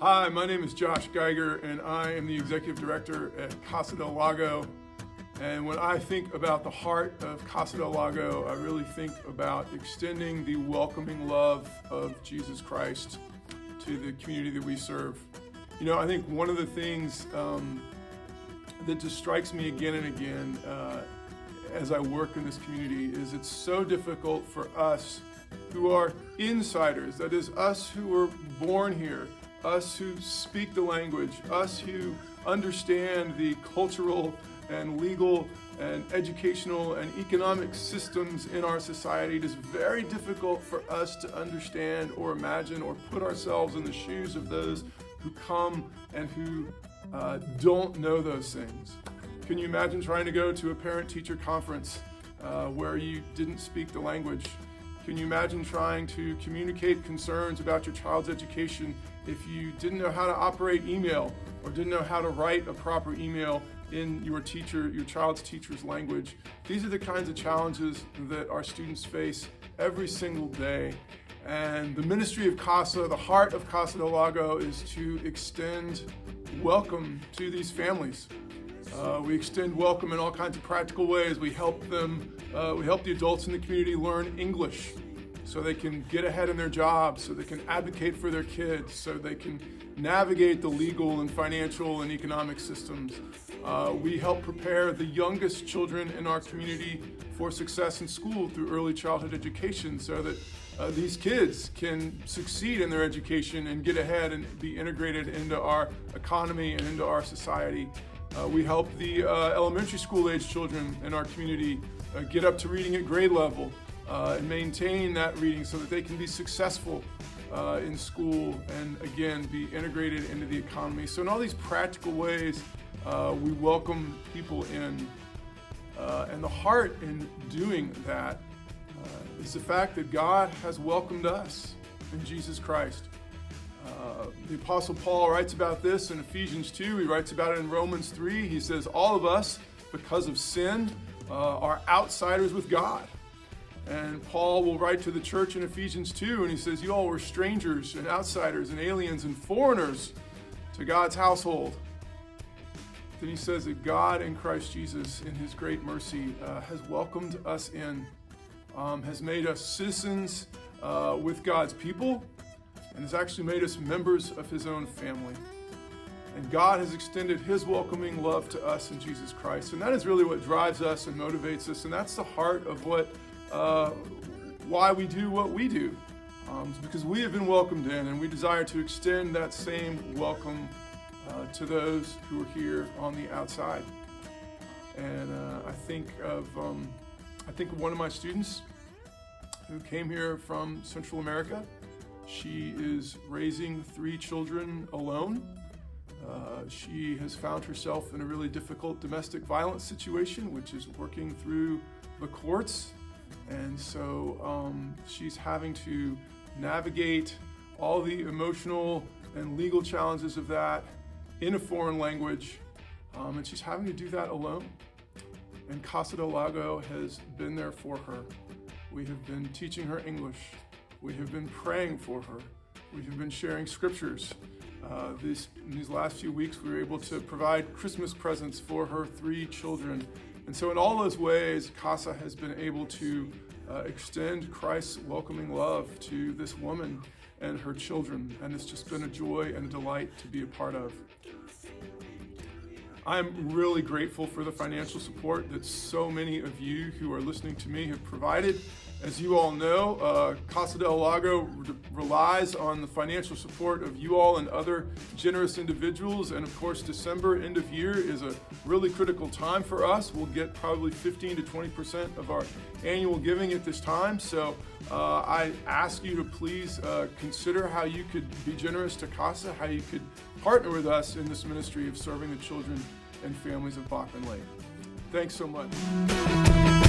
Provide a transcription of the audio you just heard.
Hi, my name is Josh Geiger, and I am the Executive Director at Casa del Lago. And when I think about the heart of Casa del Lago, I really think about extending the welcoming love of Jesus Christ to the community that we serve. You know, I think one of the things that just strikes me again and again as I work in this community is it's so difficult for us who are insiders, that is, us who were born here, us who speak the language, us who understand the cultural and legal and educational and economic systems in our society. It is very difficult for us to understand or imagine or put ourselves in the shoes of those who come and who don't know those things. Can you imagine trying to go to a parent-teacher conference where you didn't speak the language? Can you imagine trying to communicate concerns about your child's education if you didn't know how to operate email or didn't know how to write a proper email in your child's teacher's language? These are the kinds of challenges that our students face every single day. And the ministry of Casa, the heart of Casa del Lago, is to extend welcome to these families. We extend welcome in all kinds of practical ways. We help the adults in the community learn English so they can get ahead in their jobs, so they can advocate for their kids, so they can navigate the legal and financial and economic systems. We help prepare the youngest children in our community for success in school through early childhood education so that these kids can succeed in their education and get ahead and be integrated into our economy and into our society. We help the elementary school age children in our community get up to reading at grade level and maintain that reading so that they can be successful in school and again be integrated into the economy. So in all these practical ways, we welcome people in. And the heart in doing that is the fact that God has welcomed us in Jesus Christ. The Apostle Paul writes about this in Ephesians 2. He writes about it in Romans 3. He says, all of us, because of sin, are outsiders with God. And Paul will write to the church in Ephesians 2, and he says, you all were strangers and outsiders and aliens and foreigners to God's household. Then he says that God in Christ Jesus, in his great mercy, has welcomed us in, has made us citizens with God's people, and has actually made us members of his own family. And God has extended his welcoming love to us in Jesus Christ. And that is really what drives us and motivates us. And that's the heart of why we do what we do. It's because we have been welcomed in, and we desire to extend that same welcome to those who are here on the outside. And I think of one of my students who came here from Central America. She is raising 3 children alone. She has found herself in a really difficult domestic violence situation, which is working through the courts. And so she's having to navigate all the emotional and legal challenges of that in a foreign language. And she's having to do that alone. And Casa del Lago has been there for her. We have been teaching her English. We have been praying for her. We have been sharing scriptures. These last few weeks, we were able to provide Christmas presents for her 3 children. And so in all those ways, Casa has been able to extend Christ's welcoming love to this woman and her children. And it's just been a joy and a delight to be a part of. I'm really grateful for the financial support that so many of you who are listening to me have provided. As you all know, Casa del Lago relies on the financial support of you all and other generous individuals. And of course, December, end of year, is a really critical time for us. We'll get probably 15 to 20% of our annual giving at this time. So I ask you to please consider how you could be generous to Casa, how you could partner with us in this ministry of serving the children and families of Bachman Lake. Thanks so much.